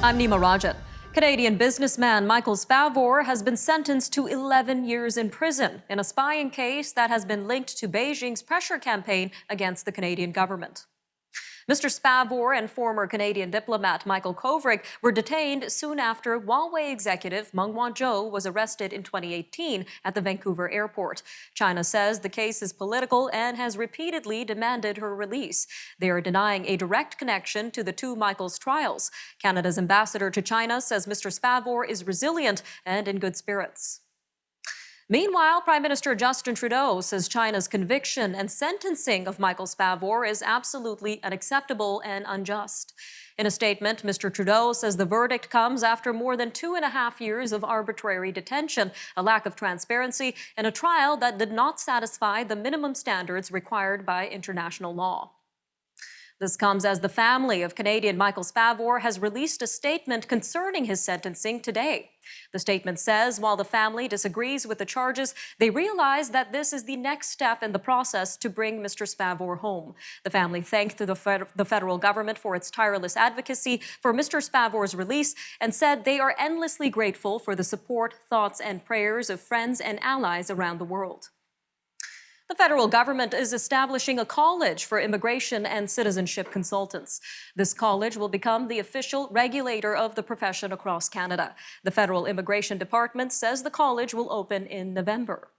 I'm Nima Rajan. Canadian businessman Michael Spavor has been sentenced to 11 years in prison in a spying case that has been linked to Beijing's pressure campaign against the Canadian government. Mr. Spavor and former Canadian diplomat Michael Kovrig were detained soon after Huawei executive Meng Wanzhou was arrested in 2018 at the Vancouver airport. China says the case is political and has repeatedly demanded her release. They are denying a direct connection to the two Michaels trials. Canada's ambassador to China says Mr. Spavor is resilient and in good spirits. Meanwhile, Prime Minister Justin Trudeau says China's conviction and sentencing of Michael Spavor is absolutely unacceptable and unjust. In a statement, Mr. Trudeau says the verdict comes after more than 2.5 years of arbitrary detention, a lack of transparency, and a trial that did not satisfy the minimum standards required by international law. This comes as the family of Canadian Michael Spavor has released a statement concerning his sentencing today. The statement says while the family disagrees with the charges, they realize that this is the next step in the process to bring Mr. Spavor home. The family thanked the federal government for its tireless advocacy for Mr. Spavor's release and said they are endlessly grateful for the support, thoughts, and prayers of friends and allies around the world. The federal government is establishing a college for immigration and citizenship consultants. This college will become the official regulator of the profession across Canada. The Federal Immigration Department says the college will open in November.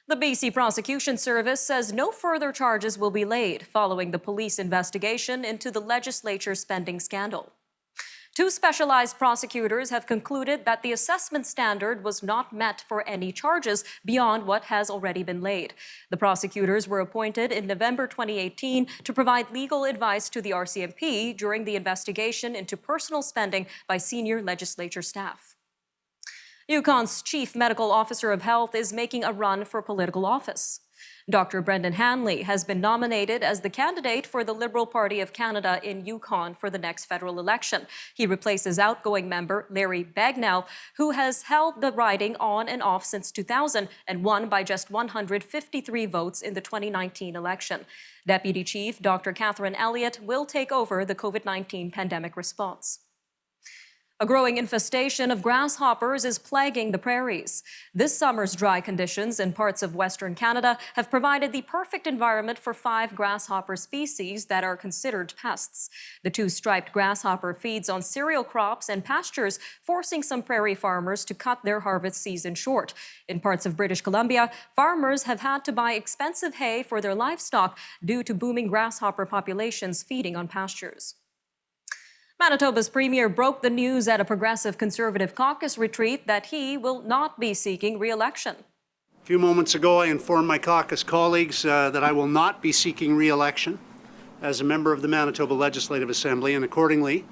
The BC Prosecution Service says no further charges will be laid following the police investigation into the legislature spending scandal. Two specialized prosecutors have concluded that the assessment standard was not met for any charges beyond what has already been laid. The prosecutors were appointed in November 2018 to provide legal advice to the RCMP during the investigation into personal spending by senior legislature staff. Yukon's chief medical officer of health is making a run for political office. Dr. Brendan Hanley has been nominated as the candidate for the Liberal Party of Canada in Yukon for the next federal election. He replaces outgoing member Larry Bagnall, who has held the riding on and off since 2000 and won by just 153 votes in the 2019 election. Deputy Chief Dr. Catherine Elliott will take over the COVID-19 pandemic response. A growing infestation of grasshoppers is plaguing the prairies. This summer's dry conditions in parts of Western Canada have provided the perfect environment for 5 grasshopper species that are considered pests. The two-striped grasshopper feeds on cereal crops and pastures, forcing some prairie farmers to cut their harvest season short. In parts of British Columbia, farmers have had to buy expensive hay for their livestock due to booming grasshopper populations feeding on pastures. Manitoba's premier broke the news at a Progressive Conservative caucus retreat that he will not be seeking re-election. A few moments ago, I informed my caucus colleagues that I will not be seeking re-election as a member of the Manitoba Legislative Assembly, and accordingly,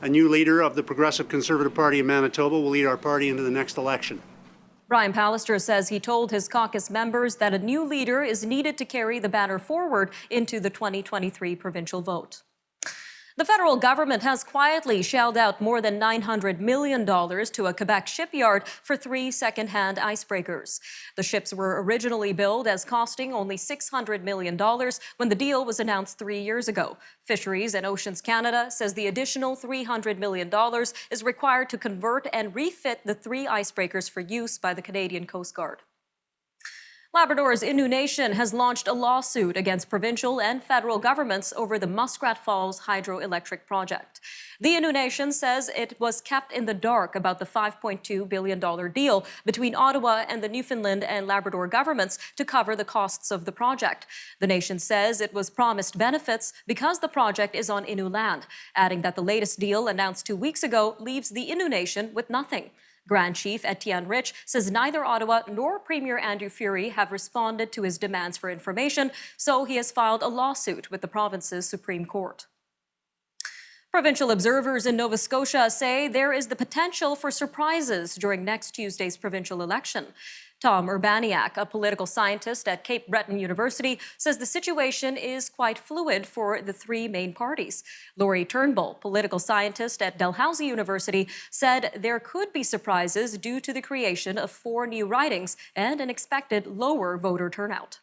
a new leader of the Progressive Conservative Party of Manitoba will lead our party into the next election. Brian Pallister says he told his caucus members that a new leader is needed to carry the banner forward into the 2023 provincial vote. The federal government has quietly shelled out more than $900 million to a Quebec shipyard for 3 second-hand icebreakers. The ships were originally billed as costing only $600 million when the deal was announced 3 years ago. Fisheries and Oceans Canada says the additional $300 million is required to convert and refit the 3 icebreakers for use by the Canadian Coast Guard. Labrador's Innu Nation has launched a lawsuit against provincial and federal governments over the Muskrat Falls hydroelectric project. The Innu Nation says it was kept in the dark about the $5.2 billion deal between Ottawa and the Newfoundland and Labrador governments to cover the costs of the project. The nation says it was promised benefits because the project is on Innu land, adding that the latest deal announced 2 weeks ago leaves the Innu Nation with nothing. Grand Chief Etienne Rich says neither Ottawa nor Premier Andrew Furey have responded to his demands for information, so he has filed a lawsuit with the province's Supreme Court. Provincial observers in Nova Scotia say there is the potential for surprises during next Tuesday's provincial election. Tom Urbaniak, a political scientist at Cape Breton University, says the situation is quite fluid for the 3 main parties. Laurie Turnbull, political scientist at Dalhousie University, said there could be surprises due to the creation of 4 new ridings and an expected lower voter turnout.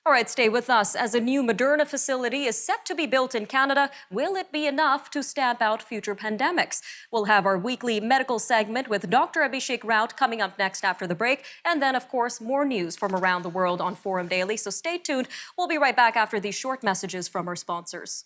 All right, stay with us. As a new Moderna facility is set to be built in Canada, will it be enough to stamp out future pandemics? We'll have our weekly medical segment with Dr. Abhishek Raut coming up next after the break. And then, of course, more news from around the world on Forum Daily. So stay tuned. We'll be right back after these short messages from our sponsors.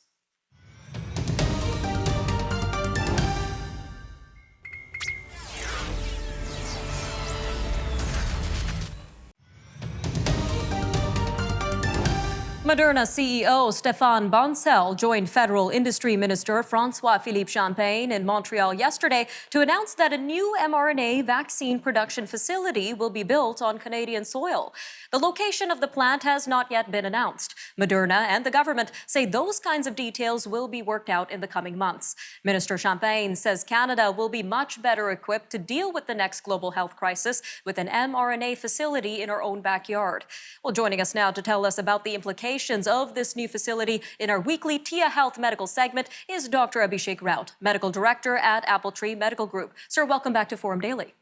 Moderna CEO Stéphane Bancel joined Federal Industry Minister François-Philippe Champagne in Montreal yesterday to announce that a new mRNA vaccine production facility will be built on Canadian soil. The location of the plant has not yet been announced. Moderna and the government say those kinds of details will be worked out in the coming months. Minister Champagne says Canada will be much better equipped to deal with the next global health crisis with an mRNA facility in our own backyard. Well, joining us now to tell us about the implications of this new facility in our weekly TIA Health medical segment is Dr. Abhishek Raut, Medical Director at Appletree Medical Group. Sir, welcome back to Forum Daily.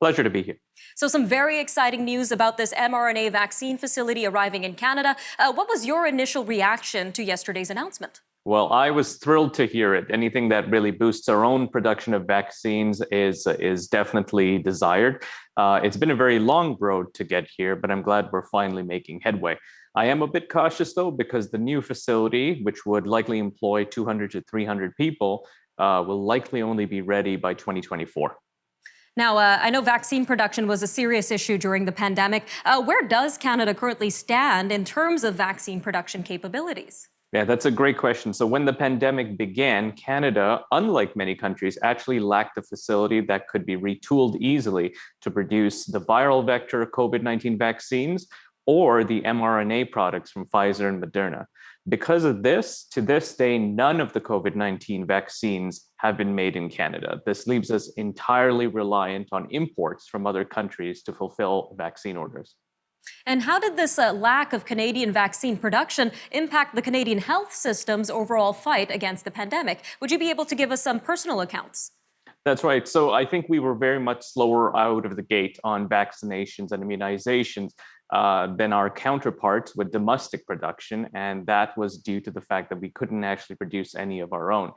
Pleasure to be here. So some very exciting news about this mRNA vaccine facility arriving in Canada. What was your initial reaction to yesterday's announcement? Well, I was thrilled to hear it. Anything that really boosts our own production of vaccines is definitely desired. It's been a very long road to get here, but I'm glad we're finally making headway. I am a bit cautious, though, because the new facility, which would likely employ 200 to 300 people, will likely only be ready by 2024. Now, I know vaccine production was a serious issue during the pandemic. Where does Canada currently stand in terms of vaccine production capabilities? Yeah, that's a great question. So when the pandemic began, Canada, unlike many countries, actually lacked a facility that could be retooled easily to produce the viral vector COVID-19 vaccines or the mRNA products from Pfizer and Moderna. Because of this, to this day, none of the COVID-19 vaccines have been made in Canada. This leaves us entirely reliant on imports from other countries to fulfill vaccine orders. And how did this lack of Canadian vaccine production impact the Canadian health system's overall fight against the pandemic? Would you be able to give us some personal accounts? That's right. So I think we were very much slower out of the gate on vaccinations and immunizations than our counterparts with domestic production. And that was due to the fact that we couldn't actually produce any of our own.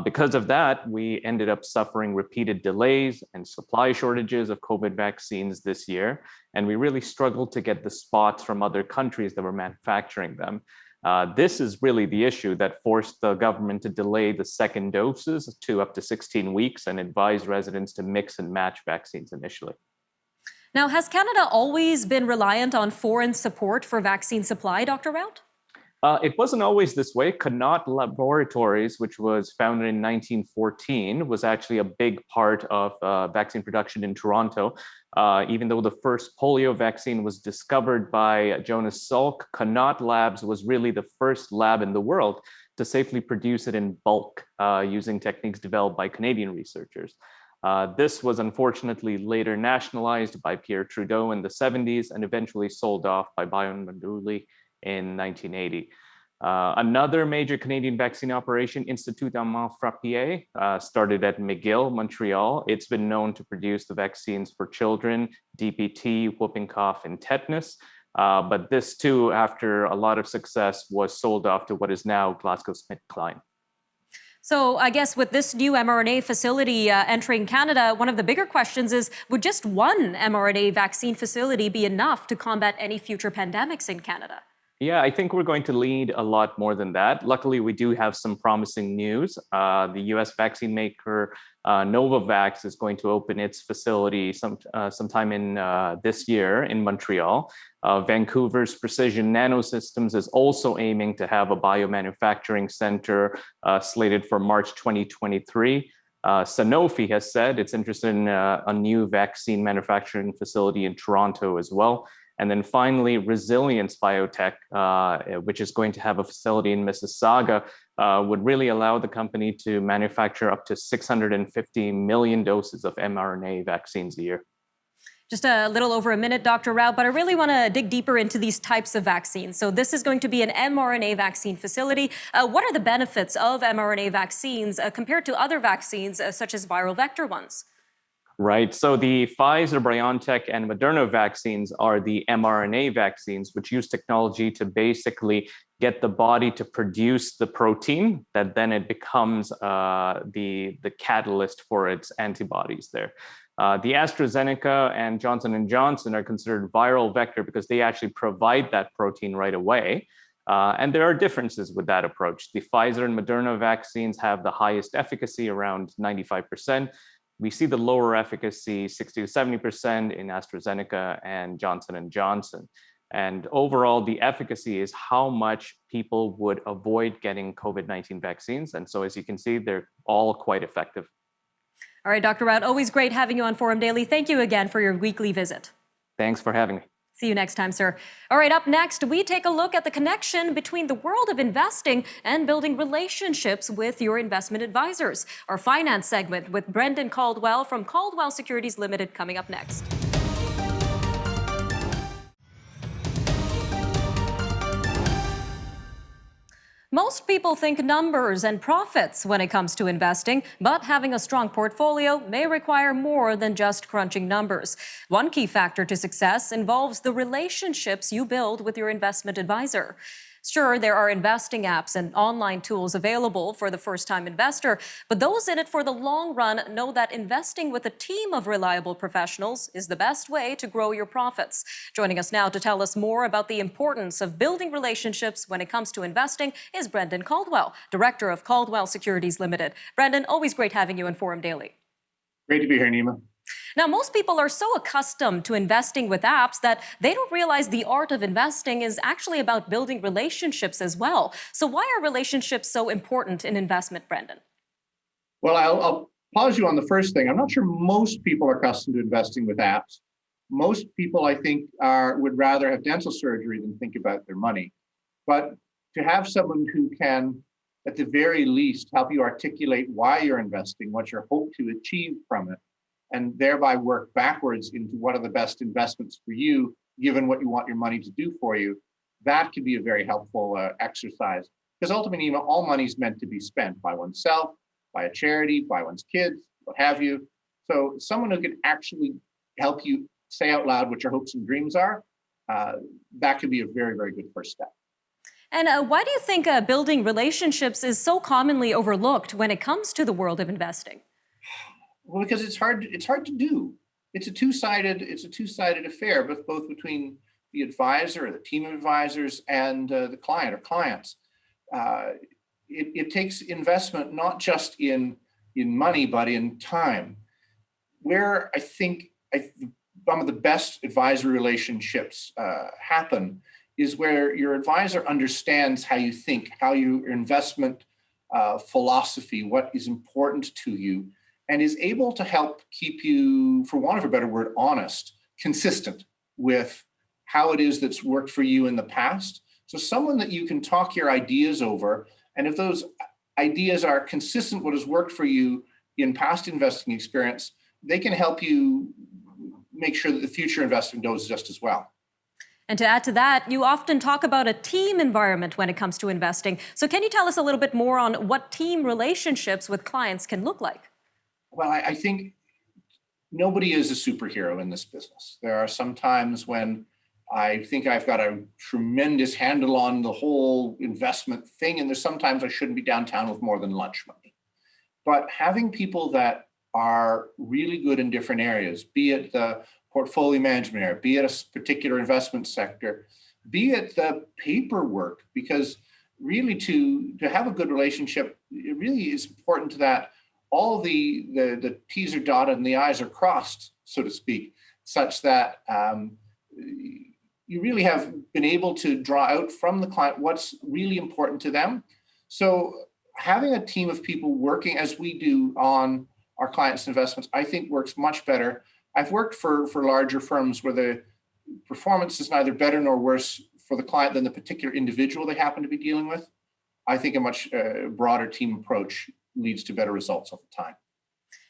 Because of that, we ended up suffering repeated delays and supply shortages of COVID vaccines this year. And we really struggled to get the spots from other countries that were manufacturing them. This is really the issue that forced the government to delay the second doses to up to 16 weeks and advise residents to mix and match vaccines initially. Now, has Canada always been reliant on foreign support for vaccine supply, Dr. Raut? It wasn't always this way. Connaught Laboratories, which was founded in 1914, was actually a big part of vaccine production in Toronto. Even though the first polio vaccine was discovered by Jonas Salk, Connaught Labs was really the first lab in the world to safely produce it in bulk using techniques developed by Canadian researchers. This was unfortunately later nationalized by Pierre Trudeau in the 70s and eventually sold off by Bayon Mandouli in 1980. Another major Canadian vaccine operation, Institut Armand Frappier, started at McGill, Montreal. It's been known to produce the vaccines for children, DPT, whooping cough, and tetanus. But this too, after a lot of success, was sold off to what is now GlaxoSmithKline. So I guess with this new mRNA facility entering Canada, one of the bigger questions is, would just one mRNA vaccine facility be enough to combat any future pandemics in Canada? Yeah, I think we're going to need a lot more than that. Luckily, we do have some promising news. The US vaccine maker Novavax is going to open its facility sometime in this year in Montreal. Vancouver's Precision Nanosystems is also aiming to have a biomanufacturing center slated for March 2023. Sanofi has said it's interested in a new vaccine manufacturing facility in Toronto as well. And then finally, Resilience Biotech, which is going to have a facility in Mississauga, would really allow the company to manufacture up to 650 million doses of mRNA vaccines a year. Just a little over a minute, Dr. Raut, but I really want to dig deeper into these types of vaccines. So this is going to be an mRNA vaccine facility. What are the benefits of mRNA vaccines compared to other vaccines, such as viral vector ones? Right. So the Pfizer, BioNTech, and Moderna vaccines are the mRNA vaccines, which use technology to basically get the body to produce the protein that then it becomes the catalyst for its antibodies there. The AstraZeneca and Johnson & Johnson are considered viral vector because they actually provide that protein right away. And there are differences with that approach. The Pfizer and Moderna vaccines have the highest efficacy, around 95%. We see the lower efficacy, 60 to 70% in AstraZeneca and Johnson & Johnson. And overall, the efficacy is how much people would avoid getting COVID-19 vaccines. And so as you can see, they're all quite effective. All right, Dr. Raut, always great having you on Forum Daily. Thank you again for your weekly visit. Thanks for having me. See you next time, sir. All right, up next, we take a look at the connection between the world of investing and building relationships with your investment advisors. Our finance segment with Brendan Caldwell from Caldwell Securities Limited coming up next. Most people think numbers and profits when it comes to investing, but having a strong portfolio may require more than just crunching numbers. One key factor to success involves the relationships you build with your investment advisor. Sure, there are investing apps and online tools available for the first-time investor, but those in it for the long run know that investing with a team of reliable professionals is the best way to grow your profits. Joining us now to tell us more about the importance of building relationships when it comes to investing is Brendan Caldwell, Director of Caldwell Securities Limited. Brendan, always great having you in Forum Daily. Great to be here, Nima. Now, most people are so accustomed to investing with apps that they don't realize the art of investing is actually about building relationships as well. So why are relationships so important in investment, Brendan? Well, I'll pause you on the first thing. I'm not sure most people are accustomed to investing with apps. Most people, I think, would rather have dental surgery than think about their money. But to have someone who can, at the very least, help you articulate why you're investing, what you hope to achieve from it, and thereby work backwards into what are the best investments for you, given what you want your money to do for you, that can be a very helpful exercise. Because ultimately, all money is meant to be spent by oneself, by a charity, by one's kids, what have you. So someone who can actually help you say out loud what your hopes and dreams are, that could be a very, very good first step. And why do you think building relationships is so commonly overlooked when it comes to the world of investing? Well, because it's hard to do. It's a two-sided affair, both between the advisor or the team of advisors and the client or clients. It takes investment not just in money, but in time. Where I think some of the best advisory relationships happen is where your advisor understands how you think, how your investment philosophy, what is important to you, and is able to help keep you, for want of a better word, honest, consistent with how it is that's worked for you in the past. So someone that you can talk your ideas over, and if those ideas are consistent with what has worked for you in past investing experience, they can help you make sure that the future investing goes just as well. And to add to that, you often talk about a team environment when it comes to investing. So can you tell us a little bit more on what team relationships with clients can look like? Well, I think nobody is a superhero in this business. There are some times when I think I've got a tremendous handle on the whole investment thing, and there's sometimes I shouldn't be downtown with more than lunch money. But having people that are really good in different areas, be it the portfolio management area, be it a particular investment sector, be it the paperwork, because really to have a good relationship, it really is important to that all the T's are dotted and the I's are crossed, so to speak, such that you really have been able to draw out from the client what's really important to them. So having a team of people working as we do on our clients' investments, I think works much better. I've worked for larger firms where the performance is neither better nor worse for the client than the particular individual they happen to be dealing with. I think a much broader team approach leads to better results over time.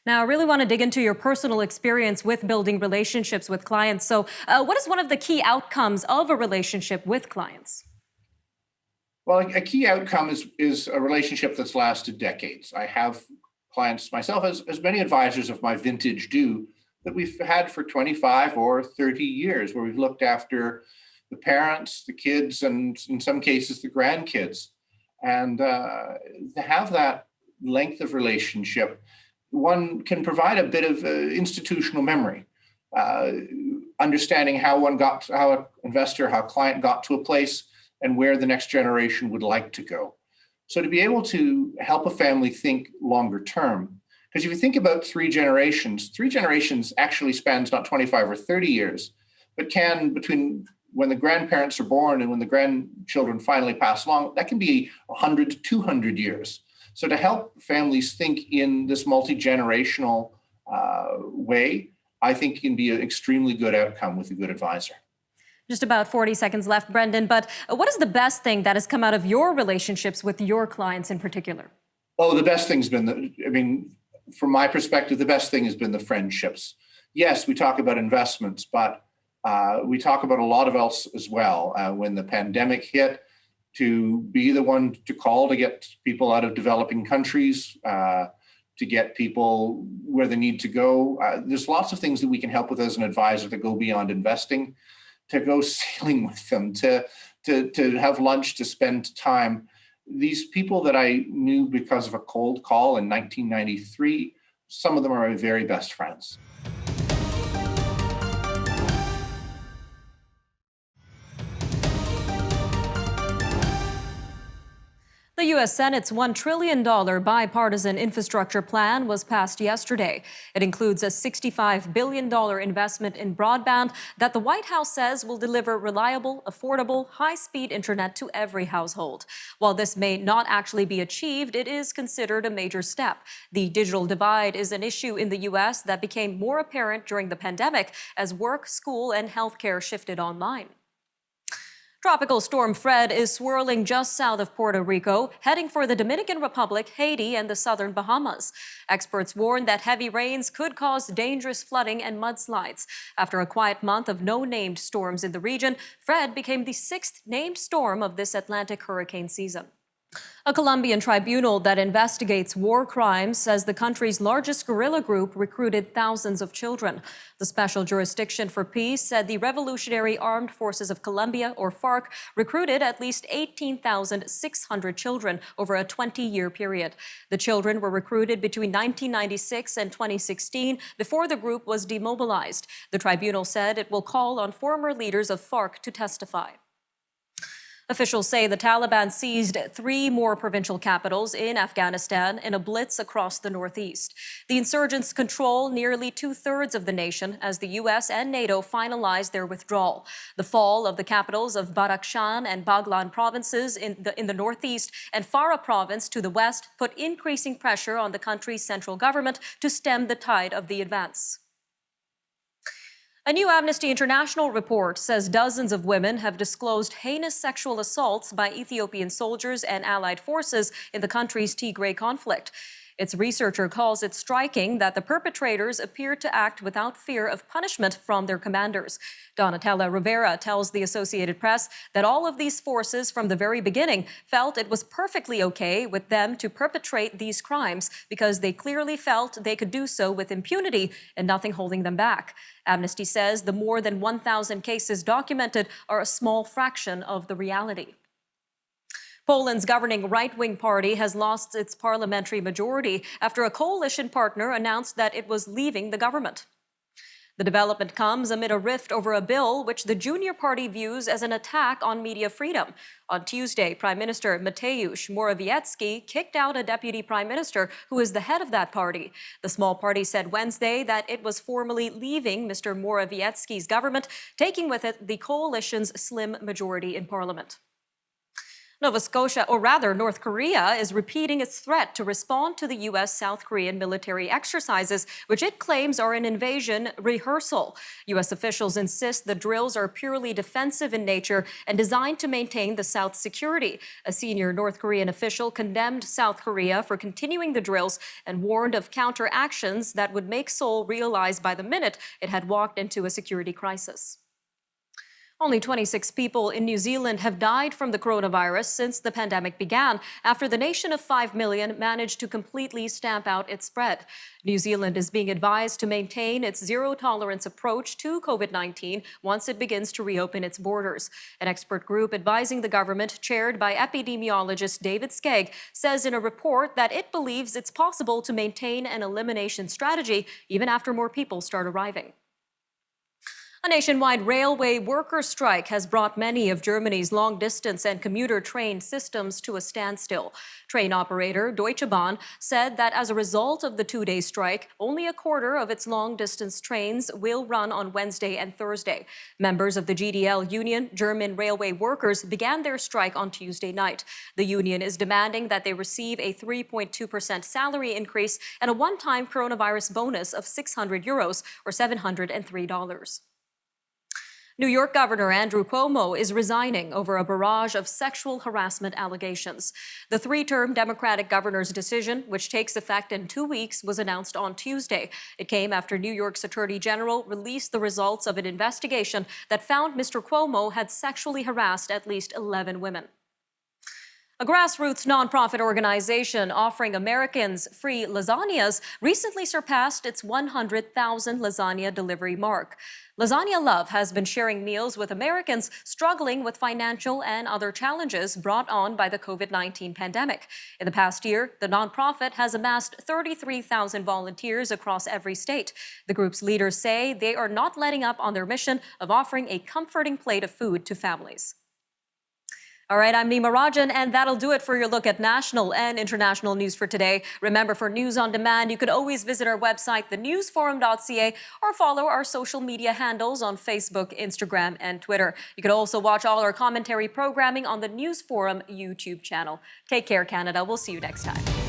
Now, I really want to dig into your personal experience with building relationships with clients. So what is one of the key outcomes of a relationship with clients? Well, a key outcome is a relationship that's lasted decades. I have clients myself, as many advisors of my vintage do, that we've had for 25 or 30 years, where we've looked after the parents, the kids, and in some cases, the grandkids. And to have that length of relationship, one can provide a bit of institutional memory, understanding how an investor, how a client got to a place and where the next generation would like to go. So to be able to help a family think longer term, because if you think about three generations actually spans not 25 or 30 years, but can, between when the grandparents are born and when the grandchildren finally pass along, that can be 100 to 200 years. So to help families think in this multi-generational way, I think can be an extremely good outcome with a good advisor. Just about 40 seconds left, Brendan, but what is the best thing that has come out of your relationships with your clients in particular? Oh, the best thing's been from my perspective, the best thing has been the friendships. Yes, we talk about investments, but we talk about a lot of else as well. When the pandemic hit, to be the one to call to get people out of developing countries, to get people where they need to go. There's lots of things that we can help with as an advisor that go beyond investing, to go sailing with them, to have lunch, to spend time. These people that I knew because of a cold call in 1993, some of them are my very best friends. The U.S. Senate's $1 trillion bipartisan infrastructure plan was passed yesterday. It includes a $65 billion investment in broadband that the White House says will deliver reliable, affordable, high-speed internet to every household. While this may not actually be achieved, it is considered a major step. The digital divide is an issue in the U.S. that became more apparent during the pandemic as work, school, and healthcare shifted online. Tropical storm Fred is swirling just south of Puerto Rico, heading for the Dominican Republic, Haiti, and the southern Bahamas. Experts warn that heavy rains could cause dangerous flooding and mudslides. After a quiet month of no named storms in the region, Fred became the 6th named storm of this Atlantic hurricane season. A Colombian tribunal that investigates war crimes says the country's largest guerrilla group recruited thousands of children. The Special Jurisdiction for Peace said the Revolutionary Armed Forces of Colombia, or FARC, recruited at least 18,600 children over a 20-year period. The children were recruited between 1996 and 2016 before the group was demobilized. The tribunal said it will call on former leaders of FARC to testify. Officials say the Taliban seized 3 more provincial capitals in Afghanistan in a blitz across the northeast. The insurgents control nearly 2/3 of the nation as the U.S. and NATO finalize their withdrawal. The fall of the capitals of Badakhshan and Baghlan provinces in the northeast and Farah province to the west put increasing pressure on the country's central government to stem the tide of the advance. A new Amnesty International report says dozens of women have disclosed heinous sexual assaults by Ethiopian soldiers and allied forces in the country's Tigray conflict. Its researcher calls it striking that the perpetrators appear to act without fear of punishment from their commanders. Donatella Rivera tells the Associated Press that all of these forces from the very beginning felt it was perfectly okay with them to perpetrate these crimes because they clearly felt they could do so with impunity and nothing holding them back. Amnesty says the more than 1,000 cases documented are a small fraction of the reality. Poland's governing right-wing party has lost its parliamentary majority after a coalition partner announced that it was leaving the government. The development comes amid a rift over a bill which the junior party views as an attack on media freedom. On Tuesday, Prime Minister Mateusz Morawiecki kicked out a deputy prime minister who is the head of that party. The small party said Wednesday that it was formally leaving Mr. Morawiecki's government, taking with it the coalition's slim majority in parliament. Nova Scotia, or rather North Korea, is repeating its threat to respond to the U.S.-South Korean military exercises, which it claims are an invasion rehearsal. U.S. officials insist the drills are purely defensive in nature and designed to maintain the South's security. A senior North Korean official condemned South Korea for continuing the drills and warned of counteractions that would make Seoul realize by the minute it had walked into a security crisis. Only 26 people in New Zealand have died from the coronavirus since the pandemic began, after the nation of 5 million managed to completely stamp out its spread. New Zealand is being advised to maintain its zero-tolerance approach to COVID-19 once it begins to reopen its borders. An expert group advising the government, chaired by epidemiologist David Skegg, says in a report that it believes it's possible to maintain an elimination strategy even after more people start arriving. A nationwide railway workers' strike has brought many of Germany's long-distance and commuter train systems to a standstill. Train operator Deutsche Bahn said that as a result of the two-day strike, only a quarter of its long-distance trains will run on Wednesday and Thursday. Members of the GDL union, German Railway Workers, began their strike on Tuesday night. The union is demanding that they receive a 3.2% salary increase and a one-time coronavirus bonus of €600 or $703. New York Governor Andrew Cuomo is resigning over a barrage of sexual harassment allegations. The three-term Democratic governor's decision, which takes effect in 2 weeks, was announced on Tuesday. It came after New York's Attorney General released the results of an investigation that found Mr. Cuomo had sexually harassed at least 11 women. A grassroots nonprofit organization offering Americans free lasagnas recently surpassed its 100,000 lasagna delivery mark. Lasagna Love has been sharing meals with Americans struggling with financial and other challenges brought on by the COVID-19 pandemic. In the past year, the nonprofit has amassed 33,000 volunteers across every state. The group's leaders say they are not letting up on their mission of offering a comforting plate of food to families. All right, I'm Nima Rajan, and that'll do it for your look at national and international news for today. Remember, for news on demand, you could always visit our website, thenewsforum.ca, or follow our social media handles on Facebook, Instagram, and Twitter. You could also watch all our commentary programming on the News Forum YouTube channel. Take care, Canada. We'll see you next time.